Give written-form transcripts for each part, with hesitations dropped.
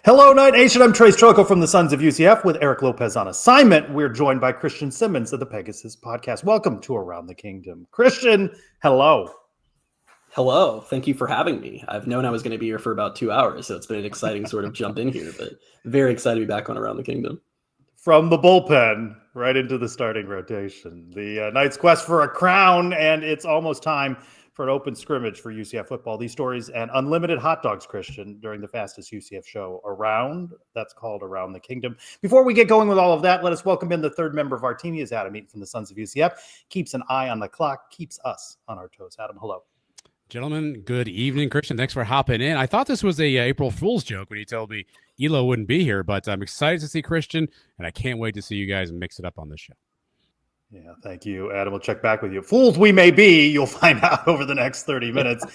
Hello, Night Nation. I'm Trace Trylko from the Sons of UCF with Eric Lopez on assignment. We're joined by Christian Simmons of the Pegasus Podcast. Welcome to Around the Kingdom. Christian, hello. Hello. Thank you for having me. I've known I was going to be here for about 2 hours, so it's been an exciting sort of jump in here, but very excited to be back on Around the Kingdom. From the bullpen right into the starting rotation. The Knights' quest for a crown, and it's almost time for an open scrimmage for UCF football. These stories and unlimited hot dogs, Christian, during the fastest UCF show around. That's called Around the Kingdom. Before we get going with all of that, let us welcome in the third member of our team. He is Adam Eaton from the Sons of UCF. Keeps an eye on the clock, keeps us on our toes. Adam, hello. Gentlemen, good evening. Christian, thanks for hopping in. I thought this was a April Fool's joke when you told me Elo wouldn't be here, but I'm excited to see Christian, and I can't wait to see you guys mix it up on this show. Yeah, thank you, Adam. We'll check back with you. Fools we may be, you'll find out over the next 30 minutes.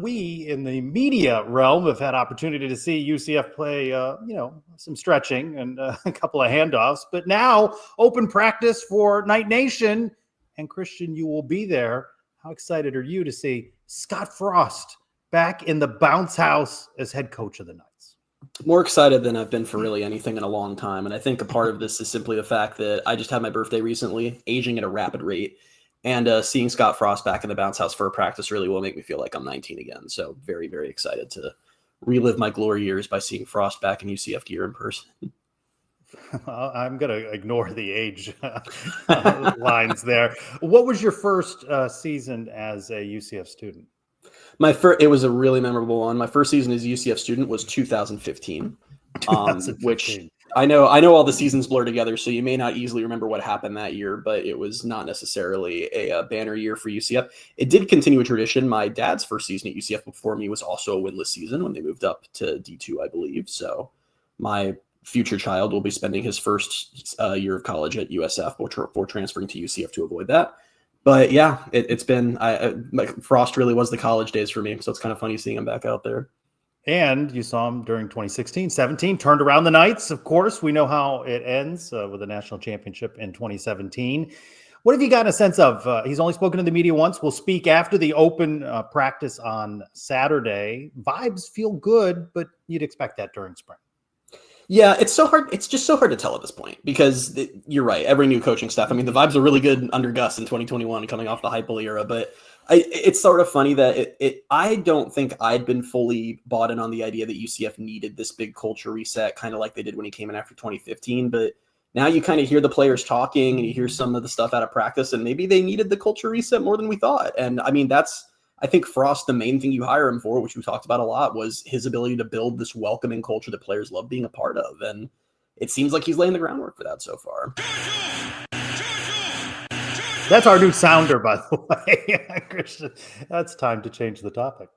We, in the media realm, have had opportunity to see UCF play, some stretching and a couple of handoffs. But now, open practice for Night Nation. And Christian, you will be there. How excited are you to see Scott Frost back in the bounce house as head coach of the Knights? More excited than I've been for really anything in a long time. And I think a part of this is simply the fact that I just had my birthday recently, aging at a rapid rate. And seeing Scott Frost back in the bounce house for a practice really will make me feel like I'm 19 again. So very, very excited to relive my glory years by seeing Frost back in UCF gear in person. I'm going to ignore the age lines there. What was your first season as a UCF student? It was a really memorable one. My first season as a UCF student was 2015, which I know all the seasons blur together, so you may not easily remember what happened that year, but it was not necessarily a banner year for UCF. It did continue a tradition. My dad's first season at UCF before me was also a winless season when they moved up to D2, I believe. So my future child will be spending his first year of college at USF before transferring to UCF to avoid that. But yeah, it's been Frost really was the college days for me. So it's kind of funny seeing him back out there. And you saw him during 2016-17, turned around the Knights. Of course, we know how it ends with a national championship in 2017. What have you gotten a sense of? He's only spoken to the media once. We'll speak after the open practice on Saturday. Vibes feel good, but you'd expect that during spring. Yeah, it's so hard. It's just so hard to tell at this point because you're right. Every new coaching staff. I mean, the vibes are really good under Gus in 2021 coming off the Heupel era, but it's sort of funny that I don't think I'd been fully bought in on the idea that UCF needed this big culture reset, kind of like they did when he came in after 2015. But now you kind of hear the players talking and you hear some of the stuff out of practice, and maybe they needed the culture reset more than we thought. And I mean, I think Frost, the main thing you hire him for, which we talked about a lot, was his ability to build this welcoming culture that players love being a part of. And it seems like he's laying the groundwork for that so far. That's our new sounder, by the way, Christian. That's time to change the topic.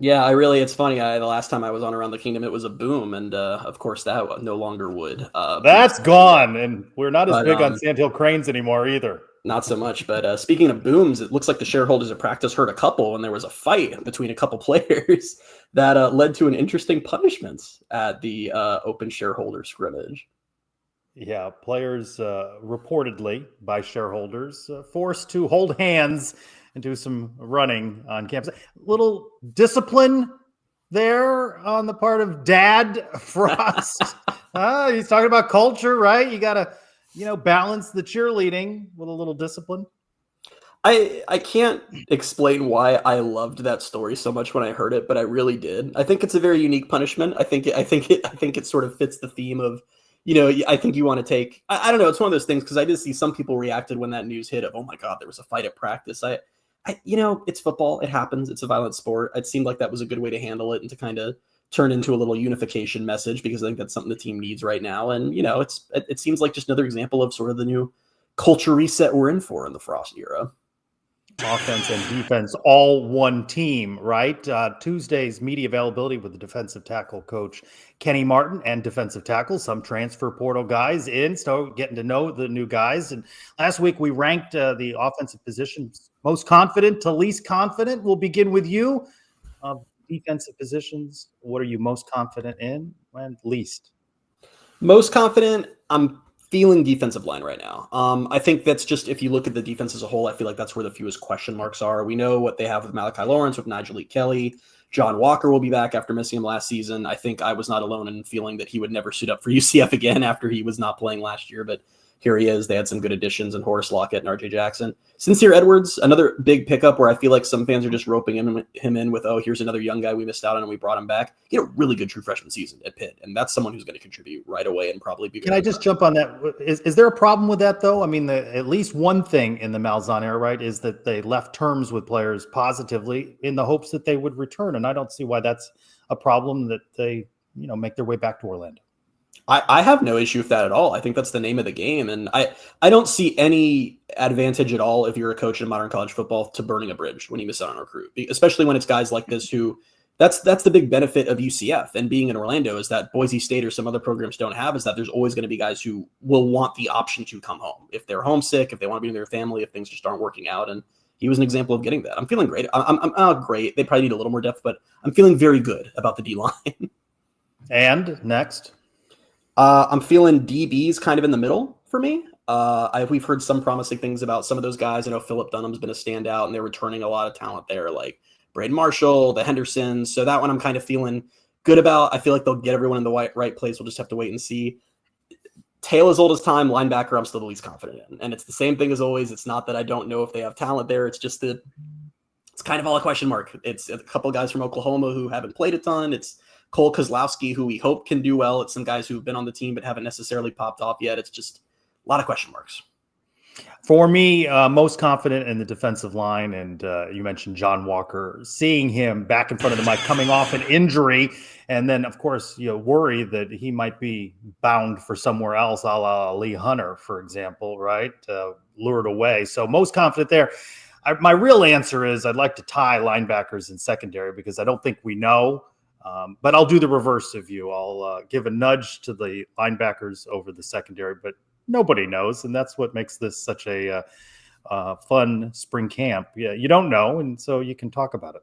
Yeah, it's funny. The last time I was on Around the Kingdom, it was a boom. And of course, that no longer would. That's gone. And we're not as big on Sandhill Cranes anymore either. Not so much, but speaking of booms, it looks like the shareholders at practice heard a couple, and there was a fight between a couple players that led to an interesting punishment at the open shareholder scrimmage. Yeah, players reportedly by shareholders forced to hold hands and do some running on campus. Little discipline there on the part of Dad Frost. He's talking about culture, right? You got to balance the cheerleading with a little discipline. I can't explain why I loved that story so much when I heard it, but I really did. I think it's a very unique punishment. I think it sort of fits the theme of, I think you want to take. I don't know. It's one of those things because I did see some people reacted when that news hit of, oh my God, there was a fight at practice. It's football. It happens. It's a violent sport. It seemed like that was a good way to handle it and to kind of turn into a little unification message because I think that's something the team needs right now. And, it seems like just another example of sort of the new culture reset we're in for in the Frost era. Offense and defense, all one team, right? Tuesday's media availability with the defensive tackle coach Kenny Martin and defensive tackle, some transfer portal guys in, so getting to know the new guys. And last week we ranked the offensive positions most confident to least confident. We'll begin with you. Defensive positions, what are you most confident in and least? Most confident, I'm feeling defensive line right now. I think that's just, if you look at the defense as a whole, I feel like that's where the fewest question marks are. We know what they have with Malachi Lawrence, with Nigel Kelly. John Walker will be back after missing him last season. I think I was not alone in feeling that he would never suit up for UCF again after he was not playing last year, but here he is. They had some good additions in Horace Lockett and RJ Jackson. Sincere Edwards, another big pickup where I feel like some fans are just roping him in with, oh, here's another young guy we missed out on and we brought him back. He had a really good true freshman season at Pitt, and that's someone who's going to contribute right away and probably be. Can I just jump on that? Is there a problem with that, though? I mean, at least one thing in the Malzahn era, right, is that they left terms with players positively in the hopes that they would return, and I don't see why that's a problem that they, make their way back to Orlando. I have no issue with that at all. I think that's the name of the game. And I don't see any advantage at all if you're a coach in modern college football to burning a bridge when you miss out on a recruit, especially when it's guys like this who that's the big benefit of UCF and being in Orlando is that Boise State or some other programs don't have, is that there's always going to be guys who will want the option to come home if they're homesick, if they want to be with their family, if things just aren't working out. And he was an example of getting that. I'm feeling great. I'm not great. They probably need a little more depth, but I'm feeling very good about the D-line. And next. I'm feeling DBs kind of in the middle for me. We've heard some promising things about some of those guys. I know Philip Dunham's been a standout, and they're returning a lot of talent there, like Braden Marshall, the Hendersons. So that one I'm kind of feeling good about. I feel like they'll get everyone in the right place. We'll just have to wait and see. Tail as old as time, linebacker, I'm still the least confident in. And it's the same thing as always. It's not that I don't know if they have talent there. It's just that it's kind of all a question mark. It's a couple of guys from Oklahoma who haven't played a ton. It's Cole Kozlowski, who we hope can do well. It's some guys who've been on the team but haven't necessarily popped off yet. It's just a lot of question marks. For me, most confident in the defensive line, and you mentioned John Walker, seeing him back in front of the mic coming off an injury, and then, of course, worry that he might be bound for somewhere else, a la Lee Hunter, for example, right? Lured away. So most confident there. My real answer is I'd like to tie linebackers in secondary because I don't think we know. But I'll do the reverse of you. I'll give a nudge to the linebackers over the secondary, but nobody knows. And that's what makes this such a fun spring camp. Yeah, you don't know, and so you can talk about it.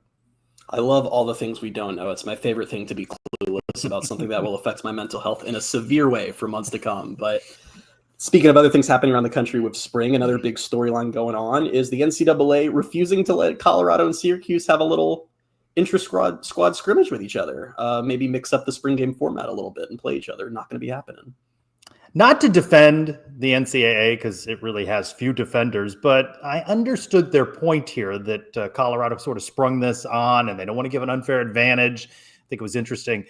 I love all the things we don't know. It's my favorite thing to be clueless about something that will affect my mental health in a severe way for months to come. But speaking of other things happening around the country with spring, another big storyline going on is the NCAA refusing to let Colorado and Syracuse have a little intra-squad scrimmage with each other. Maybe mix up the spring game format a little bit and play each other. Not going to be happening. Not to defend the NCAA because it really has few defenders, but I understood their point here that Colorado sort of sprung this on and they don't want to give an unfair advantage. I think it was interesting.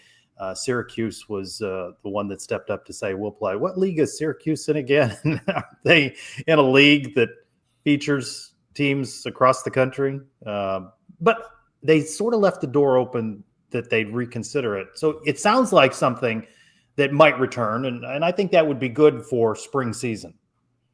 Syracuse was the one that stepped up to say, we'll play. What league is Syracuse in again? Are they in a league that features teams across the country? But they sort of left the door open that they'd reconsider it. So it sounds like something that might return, and I think that would be good for spring season.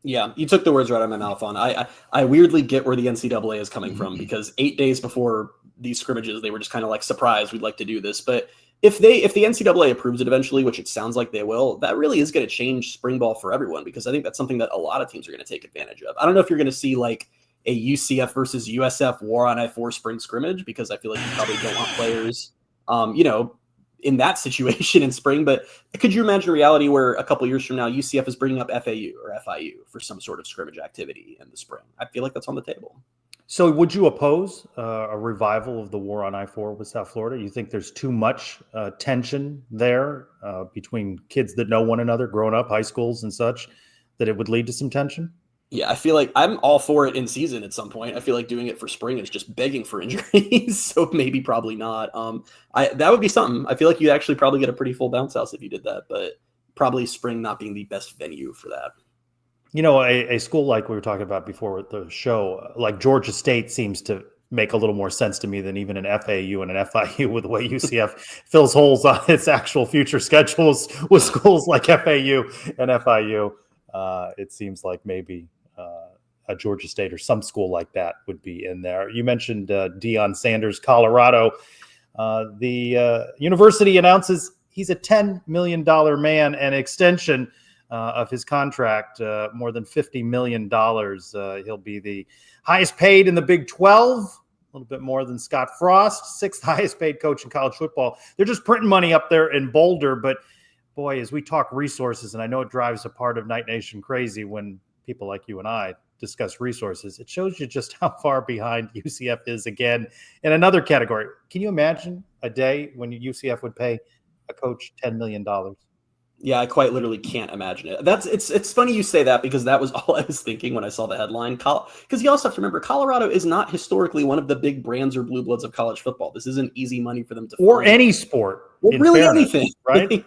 Yeah, you took the words right out of my mouth on. I weirdly get where the NCAA is coming from because 8 days before these scrimmages, they were just kind of like, surprised, we'd like to do this. But if the NCAA approves it eventually, which it sounds like they will, that really is going to change spring ball for everyone because I think that's something that a lot of teams are going to take advantage of. I don't know if you're going to see like a UCF versus USF War on I-4 spring scrimmage because I feel like you probably don't want players, in that situation in spring. But could you imagine a reality where a couple years from now, UCF is bringing up FAU or FIU for some sort of scrimmage activity in the spring? I feel like that's on the table. So would you oppose a revival of the War on I-4 with South Florida? You think there's too much tension there between kids that know one another, growing up, high schools and such, that it would lead to some tension? Yeah, I feel like I'm all for it in season at some point. I feel like doing it for spring is just begging for injuries, so maybe probably not. That would be something. I feel like you'd actually probably get a pretty full bounce house if you did that, but probably spring not being the best venue for that. A school like we were talking about before with the show, like Georgia State seems to make a little more sense to me than even an FAU and an FIU with the way UCF fills holes on its actual future schedules with schools like FAU and FIU. It seems like maybe a Georgia State or some school like that would be in there. You mentioned Deion Sanders, Colorado. The university announces he's a $10 million man and extension of his contract, more than $50 million. He'll be the highest paid in the Big 12, a little bit more than Scott Frost, sixth highest paid coach in college football. They're just printing money up there in Boulder, but boy, as we talk resources, and I know it drives a part of Night Nation crazy when people like you and I discuss resources, it shows you just how far behind UCF is again in another category. Can you imagine a day when UCF would pay a coach $10 million? Yeah, I quite literally can't imagine it. It's funny you say that, because that was all I was thinking when I saw the headline. Because you also have to remember, Colorado is not historically one of the big brands or blue bloods of college football. This isn't easy money for them to or find. any sport, or really fairness, anything, right?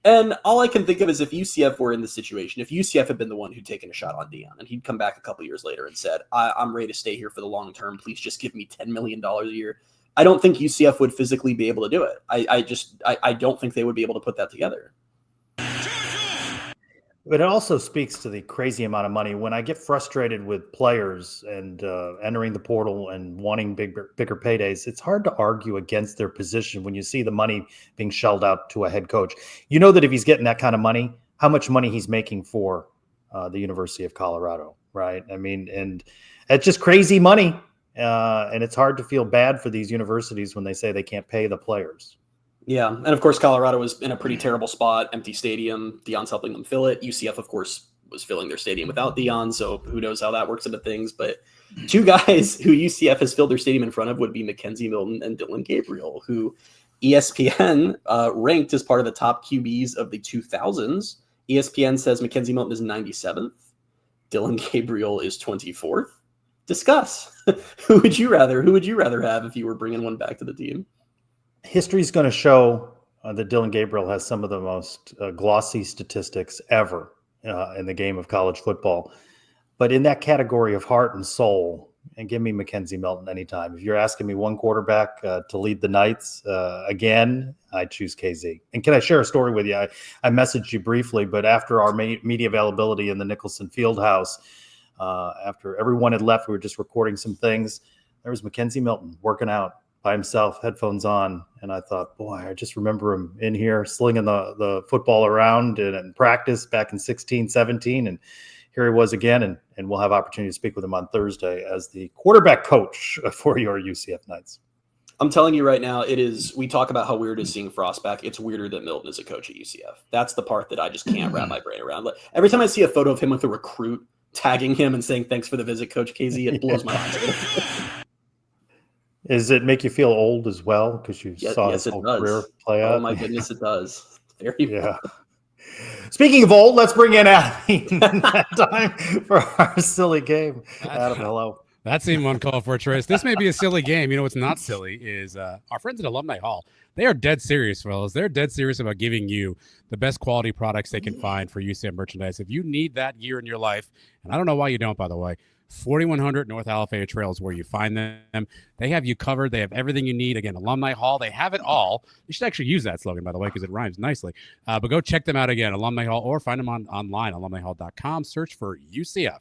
And all I can think of is if UCF were in this situation, if UCF had been the one who'd taken a shot on Dion, and he'd come back a couple years later and said, I'm ready to stay here for the long term. Please just give me $10 million a year. I don't think UCF would physically be able to do it. I don't think they would be able to put that together. But it also speaks to the crazy amount of money. When I get frustrated with players and entering the portal and wanting bigger paydays, it's hard to argue against their position when you see the money being shelled out to a head coach. You know that if he's getting that kind of money, how much money he's making for the University of Colorado, right? I mean, and it's just crazy money. And it's hard to feel bad for these universities when they say they can't pay the players. Yeah, and of course, Colorado was in a pretty terrible spot, empty stadium. Dion's helping them fill it. UCF, of course, was filling their stadium without Dion, so who knows how that works into things. But two guys who UCF has filled their stadium in front of would be Mackenzie Milton and Dillon Gabriel, who ESPN ranked as part of the top QBs of the 2000s. ESPN says Mackenzie Milton is 97th. Dillon Gabriel is 24th. Discuss. Who would you rather have if you were bringing one back to the team? History's going to show that Dillon Gabriel has some of the most glossy statistics ever in the game of college football. But in that category of heart and soul, and give me Mackenzie Milton anytime. If you're asking me one quarterback to lead the Knights again, I choose KZ. And can I share a story with you? I messaged you briefly, but after our media availability in the Nicholson Fieldhouse, after everyone had left, we were just recording some things. There was Mackenzie Milton working out by himself, headphones on, and I thought, boy, I just remember him in here slinging the football around in practice back in 16, 17, and here he was again, and we'll have opportunity to speak with him on Thursday as the quarterback coach for your UCF Knights. I'm telling you right now, we talk about how weird it is seeing Frost back. It's weirder that Milton is a coach at UCF. That's the part that I just can't wrap my brain around. Every time I see a photo of him with a recruit tagging him and saying, "Thanks for the visit, Coach KZ," it blows my mind. Does it make you feel old as well because you saw his whole career play out? Oh my goodness, it does. Very yeah. Speaking of old, let's bring in Adam time for our silly game. Adam, hello. That seemed uncalled for, Trace. This may be a silly game. You know what's not silly is our friends at Alumni Hall. They are dead serious, fellas. They're dead serious about giving you the best quality products they can find for UCF merchandise. If you need that gear in your life, and I don't know why you don't, by the way, 4100 North Alafaya Trail is where you find them. They have you covered. They have everything you need. Again, Alumni Hall, they have it all. You should actually use that slogan, by the way, because it rhymes nicely. But go check them out again, Alumni Hall, or find them online, alumnihall.com. Search for UCF.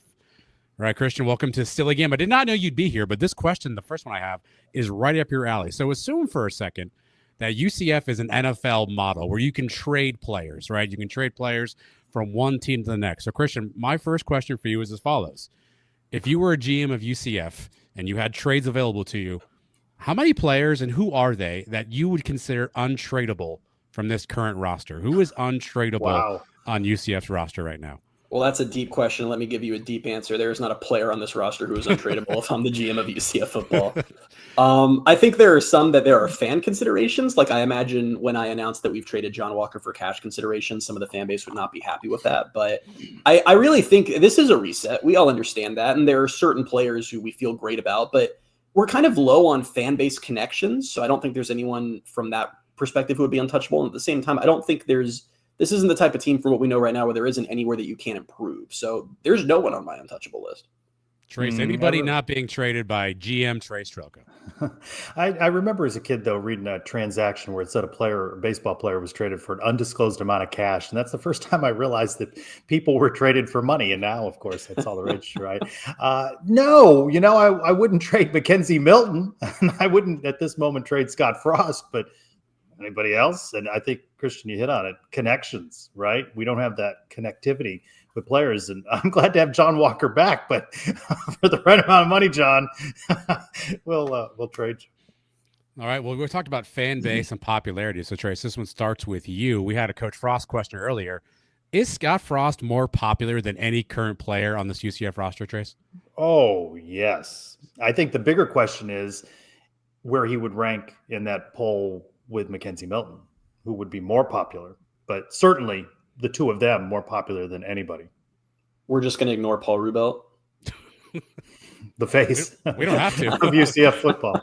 All right, Christian, welcome to Silly Game. I did not know you'd be here, but this question, the first one I have, is right up your alley. So assume for a second that UCF is an NFL model where you can trade players, right? You can trade players from one team to the next. So, Christian, my first question for you is as follows. If you were a GM of UCF and you had trades available to you, how many players and who are they that you would consider untradeable from this current roster? Who is untradeable on UCF's roster right now? Well, that's a deep question. Let me give you a deep answer. There is not a player on this roster who is untradeable if I'm the GM of UCF football. I think there are some that there are fan considerations. Like I imagine when I announced that we've traded John Walker for cash considerations, some of the fan base would not be happy with that. But I really think this is a reset. We all understand that. And there are certain players who we feel great about, but we're kind of low on fan base connections. So I don't think there's anyone from that perspective who would be untouchable. And at the same time, I don't think this isn't the type of team for what we know right now where there isn't anywhere that you can't improve. So there's no one on my untouchable list. Trace, anybody not being traded by GM Trace Trylko? I remember as a kid, though, reading a transaction where it said a baseball player was traded for an undisclosed amount of cash. And that's the first time I realized that people were traded for money. And now, of course, that's all the rage, right? No, I wouldn't trade Mackenzie Milton. And I wouldn't at this moment trade Scott Frost, but anybody else? And I think, Christian, you hit on it. Connections, right? We don't have that connectivity with players. And I'm glad to have John Walker back, but for the right amount of money, John, we'll trade you. All right. Well, we talked about fan base and popularity. So, Trace, this one starts with you. We had a Coach Frost question earlier. Is Scott Frost more popular than any current player on this UCF roster, Trace? Oh, yes. I think the bigger question is where he would rank in that poll with Mackenzie Milton, who would be more popular, but certainly the two of them more popular than anybody. We're just going to ignore Paul Rubelt. The face We don't have to. of UCF football.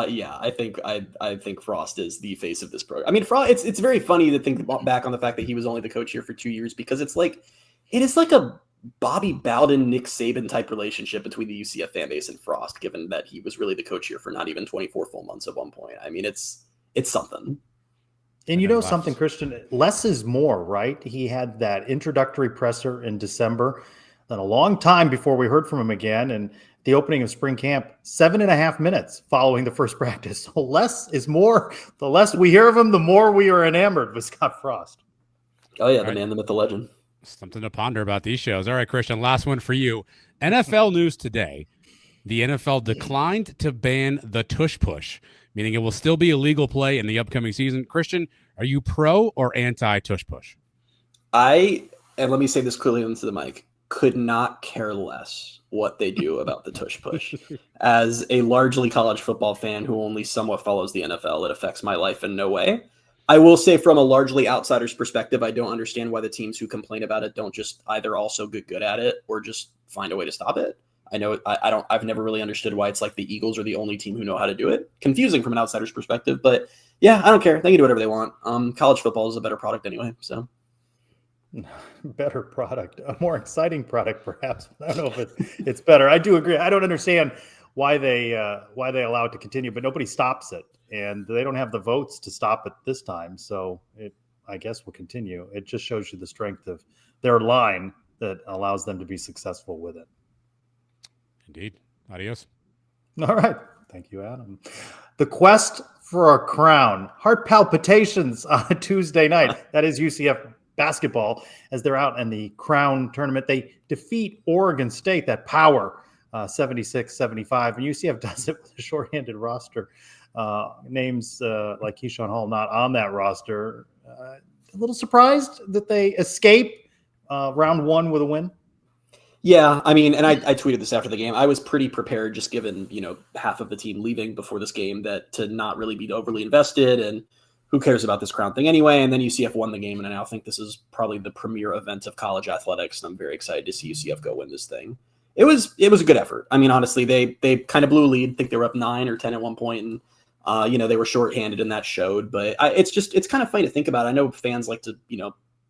Yeah, I think Frost is the face of this program. I mean, Frost. It's very funny to think back on the fact that he was only the coach here for 2 years, because it is like a Bobby Bowden, Nick Saban type relationship between the UCF fan base and Frost, given that he was really the coach here for not even 24 full months at one point. I mean, it's something. And you know something, Christian, less is more, right? He had that introductory presser in December, then a long time before we heard from him again. And the opening of spring camp, 7.5 minutes following the first practice. So less is more. The less we hear of him, the more we are enamored with Scott Frost. Oh, yeah, the man, the myth, the legend. Something to ponder about these shows. All right, Christian, last one for you. NFL news today. The NFL declined to ban the tush push, meaning it will still be a legal play in the upcoming season. Christian, are you pro or anti tush push? And let me say this clearly into the mic, could not care less what they do about the tush push. As a largely college football fan who only somewhat follows the NFL, it affects my life in no way. I will say, from a largely outsider's perspective, I don't understand why the teams who complain about it don't just either also get good at it or just find a way to stop it. I know I've never really understood why it's like the Eagles are the only team who know how to do it. Confusing from an outsider's perspective, but yeah, I don't care. They can do whatever they want. College football is a better product anyway, so. Better product, a more exciting product, perhaps. I don't know if it's better. I do agree. I don't understand why they allow it to continue, but nobody stops it, and they don't have the votes to stop it this time. So it, I guess, will continue. It just shows you the strength of their line that allows them to be successful with it. Indeed. Adios. All right. Thank you, Adam. The quest for a crown. Heart palpitations on a Tuesday night. That is UCF basketball as they're out in the crown tournament. They defeat Oregon State, that power, 76-75. And UCF does it with a shorthanded roster. Names like Keyshawn Hall not on that roster. A little surprised that they escape round one with a win. Yeah, I mean, and I tweeted this after the game. I was pretty prepared, just given, half of the team leaving before this game, that to not really be overly invested, and who cares about this crown thing anyway. And then UCF won the game, and I now think this is probably the premier event of college athletics, and I'm very excited to see UCF go win this thing. It was a good effort. I mean, honestly, they kind of blew a lead. I think they were up 9 or 10 at one point, and they were shorthanded, and that showed. But it's kind of funny to think about. I know fans like to,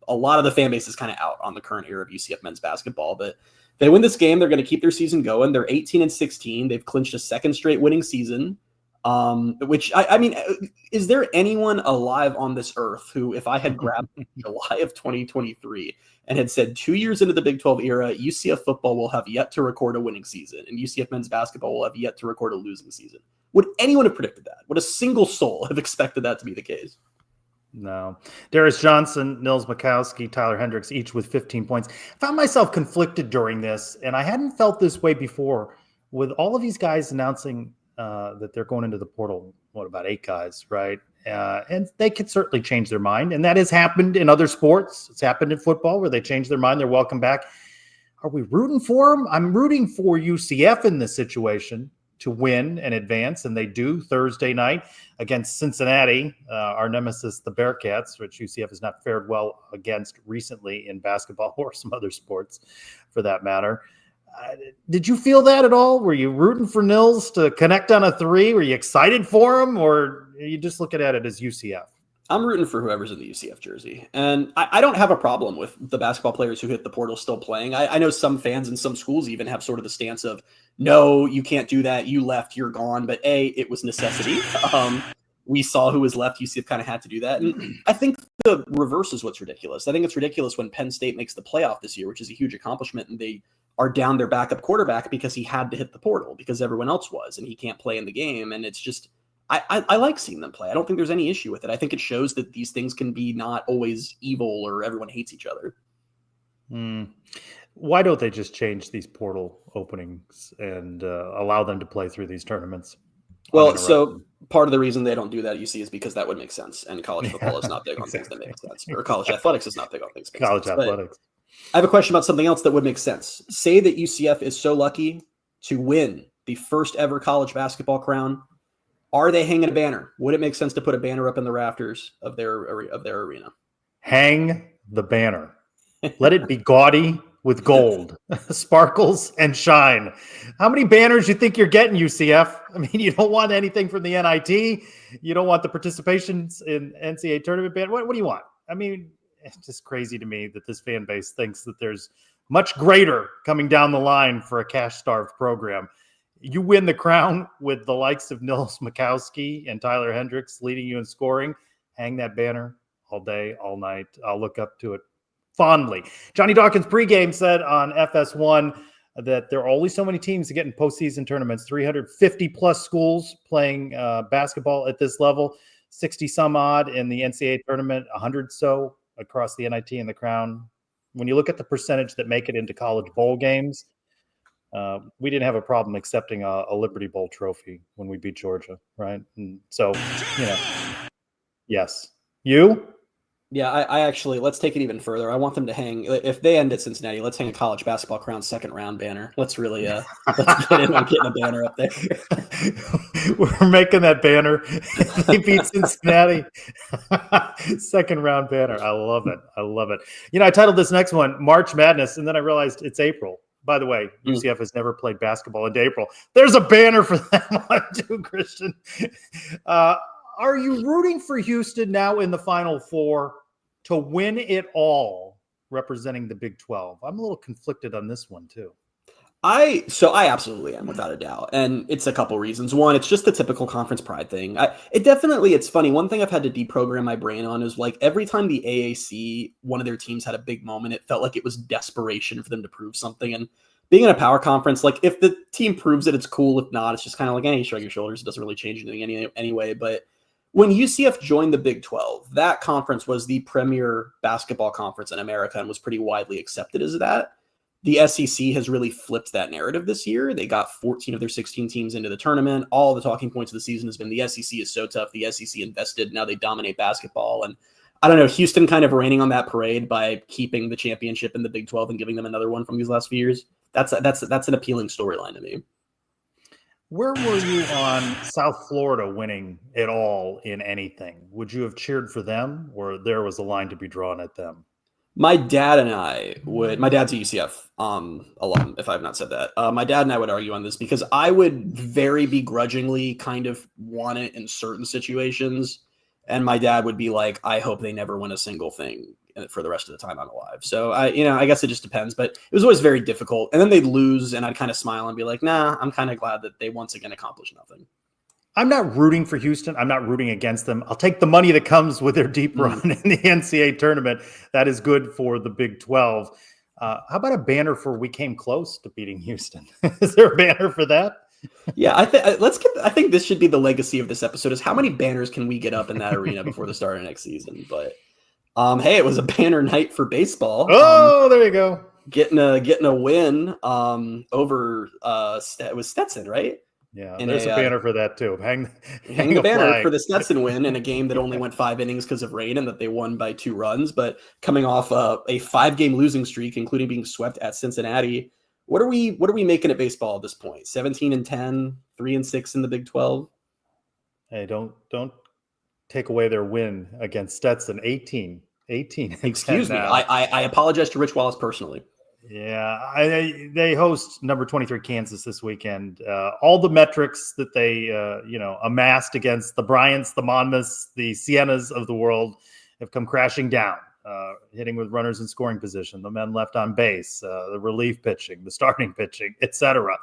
a lot of the fan base is kind of out on the current era of UCF men's basketball, but they win this game. They're going to keep their season going. They're 18-16. They've clinched a second straight winning season. Which I mean, is there anyone alive on this earth who, if I had grabbed July of 2023 and had said 2 years into the Big 12 era, UCF football will have yet to record a winning season and UCF men's basketball will have yet to record a losing season? Would anyone have predicted that? Would a single soul have expected that to be the case? No. Darius Johnson, Nils Mikowski, Tyler Hendricks, each with 15 points. Found myself conflicted during this, and I hadn't felt this way before with all of these guys announcing that they're going into the portal. What, about 8 guys, right? And they could certainly change their mind, and that has happened in other sports. It's happened in football where they change their mind. They're welcome back. Are we rooting for them? I'm rooting for UCF in this situation to win and advance, and they do Thursday night against Cincinnati, our nemesis, the Bearcats, which UCF has not fared well against recently in basketball or some other sports for that matter. Did you feel that at all? Were you rooting for Nils to connect on a 3? Were you excited for him, or are you just looking at it as UCF? I'm rooting for whoever's in the UCF jersey. And I don't have a problem with the basketball players who hit the portal still playing. I know some fans and some schools even have sort of the stance of, no, you can't do that. You left, you're gone. But it was necessity. We saw who was left. UCF kind of had to do that. And I think the reverse is what's ridiculous. I think it's ridiculous when Penn State makes the playoff this year, which is a huge accomplishment, and they are down their backup quarterback because he had to hit the portal because everyone else was, and he can't play in the game. And it's just, I like seeing them play. I don't think there's any issue with it. I think it shows that these things can be not always evil or everyone hates each other. Why don't they just change these portal openings and allow them to play through these tournaments? Well, so part of the reason they don't do that at UC is because that would make sense, and college football Yeah, is not big on things exactly. that make sense, or college athletics is not big on things that make College sense. But athletics. I have a question about something else that would make sense. Say that UCF is so lucky to win the first ever college basketball crown. Are they hanging a banner? Would it make sense to put a banner up in the rafters of their arena? Hang the banner. Let it be gaudy with gold, sparkles and shine. How many banners you think you're getting, UCF? I mean, you don't want anything from the NIT. You don't want the participations in NCAA tournament banner. What do you want? I mean, it's just crazy to me that this fan base thinks that there's much greater coming down the line for a cash-starved program. You win the crown with the likes of Nils Mikowski and Tyler Hendricks leading you in scoring. Hang that banner all day, all night. I'll look up to it fondly. Johnny Dawkins pregame said on FS1 that there are only so many teams that get in postseason tournaments. 350 plus schools playing basketball at this level, 60 some odd in the NCAA tournament, 100 so across the NIT and the Crown. When you look at the percentage that make it into college bowl games, we didn't have a problem accepting a Liberty Bowl trophy when we beat Georgia, right? And so, yes. You? Yeah, I actually, let's take it even further. I want them to hang, if they end at Cincinnati, let's hang a college basketball crown second round banner. Let's really, let's get in on getting a banner up there. We're making that banner. They beat Cincinnati. Second round banner. I love it. I love it. I titled this next one March Madness, and then I realized it's April. By the way, UCF has never played basketball into April. There's a banner for that one too, Christian. Are you rooting for Houston now in the Final Four to win it all, representing the Big 12? I'm a little conflicted on this one too. I absolutely am, without a doubt. And it's a couple reasons. One, it's just the typical conference pride thing. It's funny. One thing I've had to deprogram my brain on is like every time the AAC, one of their teams had a big moment, it felt like it was desperation for them to prove something. And being in a power conference, like if the team proves it, it's cool. If not, it's just kind of like, you shrug your shoulders. It doesn't really change anything anyway. But when UCF joined the Big 12, that conference was the premier basketball conference in America and was pretty widely accepted as that. The SEC has really flipped that narrative this year. They got 14 of their 16 teams into the tournament. All the talking points of the season has been the SEC is so tough. The SEC invested. Now they dominate basketball. And I don't know, Houston kind of raining on that parade by keeping the championship in the Big 12 and giving them another one from these last few years. That's an appealing storyline to me. Where were you on South Florida winning it all in anything? Would you have cheered for them, or there was a line to be drawn at them? My dad and I would. My dad's a UCF alum, if I have not said that. My dad and I would argue on this because I would very begrudgingly kind of want it in certain situations, and my dad would be like, "I hope they never win a single thing for the rest of the time I'm alive." So I guess it just depends, but it was always very difficult. And then they'd lose, and I'd kind of smile and be like, "Nah, I'm kind of glad that they once again accomplished nothing." I'm not rooting for Houston. I'm not rooting against them. I'll take the money that comes with their deep run in the NCAA tournament. That is good for the Big 12. How about a banner for we came close to beating Houston? Is there a banner for that? Yeah, I think this should be the legacy of this episode is how many banners can we get up in that arena before the start of next season? But hey, it was a banner night for baseball. Oh, there you go. Getting a win over it was Stetson, right? Yeah, there's a banner for that too. Hang the banner flag for the Stetson win in a game that only went 5 innings because of rain and that they won by 2 runs. But coming off a 5-game losing streak, including being swept at Cincinnati, what are we making at baseball at this point? 17-10, 3-6 in the Big 12. Hey, don't take away their win against Stetson. 18. Excuse me. I apologize to Rich Wallace personally. Yeah, they host number 23 Kansas this weekend. All the metrics that they amassed against the Bryants, the Monmouths, the Siennas of the world have come crashing down, hitting with runners in scoring position, the men left on base, the relief pitching, the starting pitching, etc.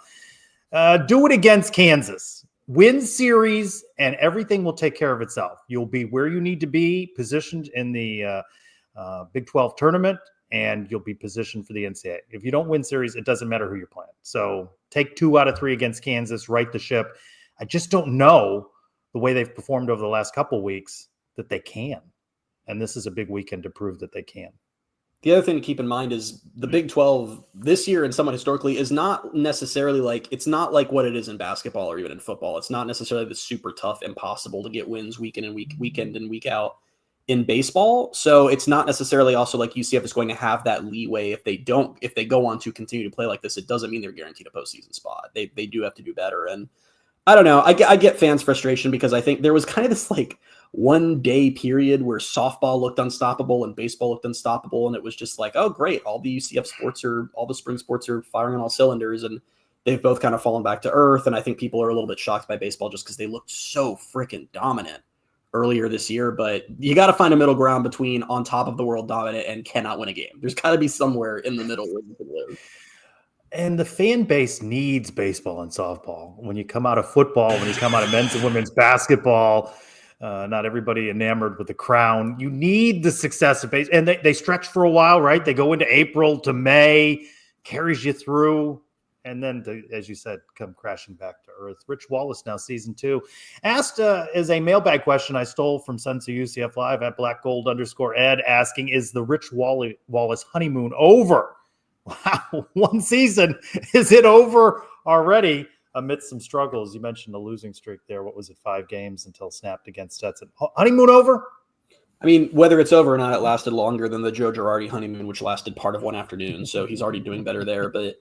Do it against Kansas. Win series, and everything will take care of itself. You'll be where you need to be, positioned in the Big 12 tournament, and you'll be positioned for the NCAA. If you don't win series, it doesn't matter who you're playing. So take 2 out of 3 against Kansas, right the ship. I just don't know the way they've performed over the last couple of weeks that they can. And this is a big weekend to prove that they can. The other thing to keep in mind is the Big 12 this year and somewhat historically is not necessarily like, it's not like what it is in basketball or even in football. It's not necessarily the super tough, impossible to get wins week in and week out in baseball. So it's not necessarily also like UCF is going to have that leeway. If they go on to continue to play like this, it doesn't mean they're guaranteed a postseason spot. They do have to do better. And I don't know. I get fans' frustration because I think there was kind of this like 1 day period where softball looked unstoppable and baseball looked unstoppable. And it was just like, oh, great. All the spring sports are firing on all cylinders. And they've both kind of fallen back to earth. And I think people are a little bit shocked by baseball just because they looked so freaking dominant earlier this year. But you got to find a middle ground between on top of the world dominant and cannot win a game. There's got to be somewhere in the middle where you can live. And the fan base needs baseball and softball. When you come out of football, when you come out of men's and women's basketball, not everybody enamored with the crown. You need the success of baseball. And they stretch for a while, right? They go into April to May, carries you through. And then, as you said, come crashing back to earth. Rich Wallace, now season 2. Asked as a mailbag question I stole from Sons of UCF Live at @blackgold_Ed, asking, is the Rich Wallace honeymoon over? Wow, 1 season. Is it over already amidst some struggles? You mentioned the losing streak there. What was it, 5 games until snapped against Stetson? Honeymoon over? I mean, whether it's over or not, it lasted longer than the Joe Girardi honeymoon, which lasted part of one afternoon. So he's already doing better there. But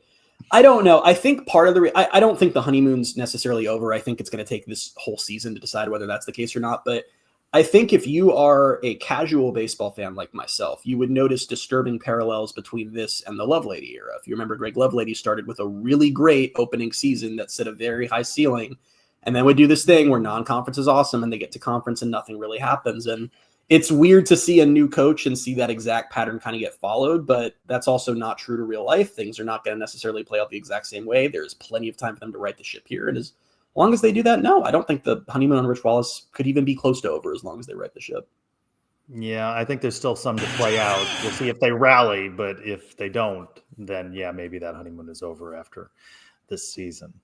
I don't know. I think part of I don't think the honeymoon's necessarily over. I think it's going to take this whole season to decide whether that's the case or not. But I think if you are a casual baseball fan like myself, you would notice disturbing parallels between this and the Lovelady era. If you remember, Greg Lovelady started with a really great opening season that set a very high ceiling, and then would do this thing where non-conference is awesome and they get to conference and nothing really happens. And it's weird to see a new coach and see that exact pattern kind of get followed, but that's also not true to real life. Things are not going to necessarily play out the exact same way. There's plenty of time for them to right the ship here. And as long as they do that, no, I don't think the honeymoon on Rich Wallace could even be close to over as long as they right the ship. Yeah, I think there's still some to play out. We'll see if they rally, but if they don't, then yeah, maybe that honeymoon is over after this season.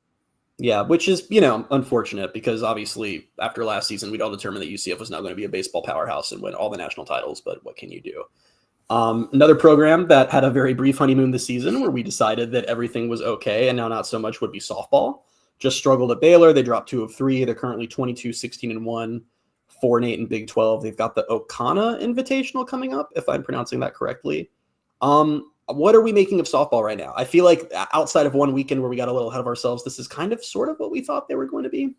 Yeah, which is, unfortunate because obviously after last season, we'd all determined that UCF was now going to be a baseball powerhouse and win all the national titles, but what can you do? Another program that had a very brief honeymoon this season where we decided that everything was okay and now not so much would be softball. Just struggled at Baylor. They dropped 2 of 3. They're currently 22-16-1, 4-8 in Big 12. They've got the Okana Invitational coming up, if I'm pronouncing that correctly. What are we making of softball right now? I feel like outside of one weekend where we got a little ahead of ourselves, this is kind of sort of what we thought they were going to be.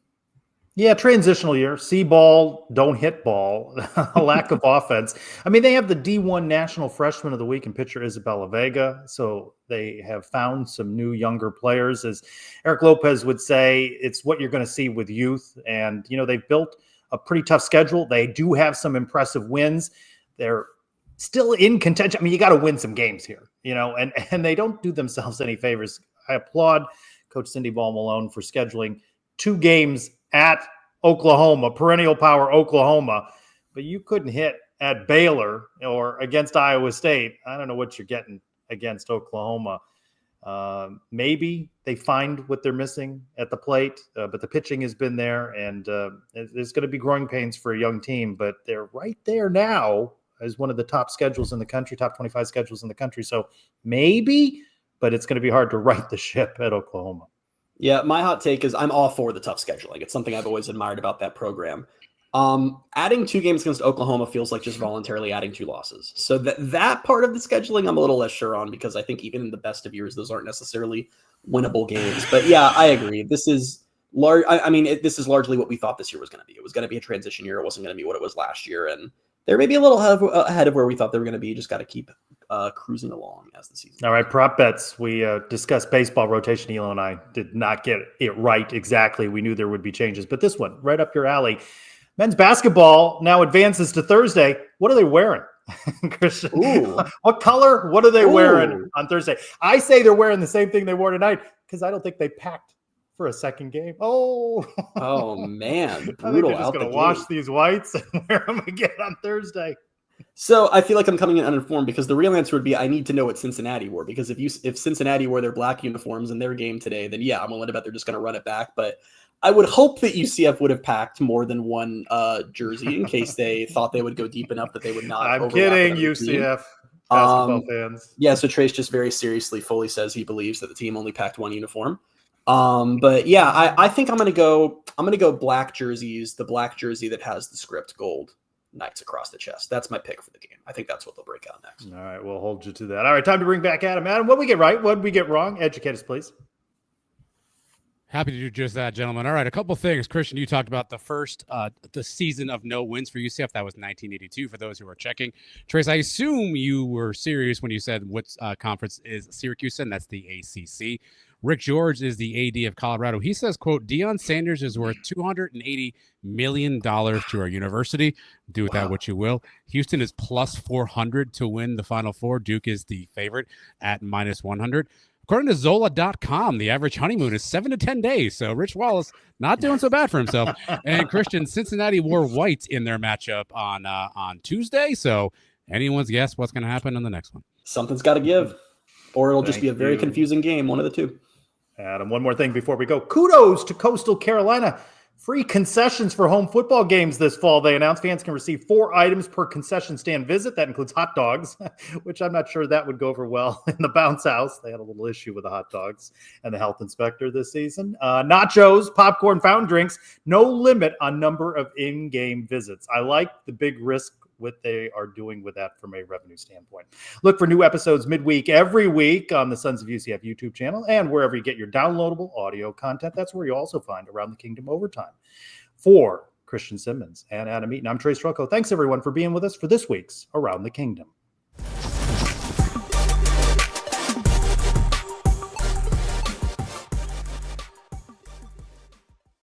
Yeah, transitional year. See ball, don't hit ball. A lack of offense. I mean, they have the D1 National Freshman of the Week in pitcher Isabella Vega. So they have found some new younger players. As Eric Lopez would say, it's what you're going to see with youth. And, they've built a pretty tough schedule. They do have some impressive wins. They're still in contention. I mean, you got to win some games here, and they don't do themselves any favors. I applaud Coach Cindy Ball Malone for scheduling 2 games at Oklahoma, perennial power Oklahoma, but you couldn't hit at Baylor or against Iowa State. I don't know what you're getting against Oklahoma. Maybe they find what they're missing at the plate, but the pitching has been there, and there's going to be growing pains for a young team, but they're right there now as one of the top schedules in the country, top 25 schedules in the country. So maybe, but it's going to be hard to right the ship at Oklahoma. Yeah, my hot take is I'm all for the tough scheduling. It's something I've always admired about that program. Adding 2 games against Oklahoma feels like just voluntarily adding 2 losses. So that part of the scheduling I'm a little less sure on because I think even in the best of years, those aren't necessarily winnable games. But yeah, I agree. This is this is largely what we thought this year was going to be. It was going to be a transition year. It wasn't going to be what it was last year. And they're maybe a little ahead of where we thought they were going to be. Just got to keep cruising along as the season. All right, prop bets. We discussed baseball rotation. Elo and I did not get it right exactly. We knew there would be changes, but this one right up your alley. Men's basketball now advances to Thursday. What are they wearing, Christian? Ooh. What color? What are they wearing on Thursday? I say they're wearing the same thing they wore tonight because I don't think they packed for a second game. Oh man, brutal. I think they're just going to wash these whites and wear them again on Thursday. So I feel like I'm coming in uninformed because the real answer would be I need to know what Cincinnati wore, because if Cincinnati wore their black uniforms in their game today, then yeah, I'm willing to bet they're just going to run it back. But I would hope that UCF would have packed more than one jersey in case they thought they would go deep enough that they would not. I'm kidding, UCF. Basketball fans. Yeah, so Trace just very seriously fully says he believes that the team only packed one uniform. But yeah, I think I'm gonna go black jerseys, the black jersey that has the script gold Knights across the chest. That's my pick for the game. I think that's what they'll break out next. All right, we'll hold you to that. All right, time to bring back Adam. Adam, what did we get right? What did we get wrong? Educate us, please. Happy to do just that, gentlemen. All right, a couple things. Christian, you talked about the first, the season of no wins for UCF. That was 1982 for those who are checking. Trace, I assume you were serious when you said what conference is Syracuse in. That's the ACC. Rick George is the AD of Colorado. He says, quote, Deion Sanders is worth $280 million to our university. Do with that what you will. Houston is plus 400 to win the Final Four. Duke is the favorite at minus 100. According to Zola.com, the average honeymoon is 7 to 10 days. So Rich Wallace not doing so bad for himself. And Christian, Cincinnati wore white in their matchup on Tuesday. So anyone's guess what's going to happen in the next one? Something's got to give, or it'll just be a very confusing game. One of the two. Adam, one more thing before we go. Kudos to Coastal Carolina. Free concessions for home football games this fall. They announced fans can receive 4 items per concession stand visit. That includes hot dogs, which I'm not sure that would go over well in the bounce house. They had a little issue with the hot dogs and the health inspector this season. Nachos, popcorn, fountain drinks. No limit on number of in-game visits. I like the big risk what they are doing with that from a revenue standpoint. Look for new episodes midweek every week on the Sons of UCF YouTube channel and wherever you get your downloadable audio content. That's where you also find Around the Kingdom Overtime. For Christian Simmons and Adam Eaton, I'm Trace Trylko. Thanks, everyone, for being with us for this week's Around the Kingdom.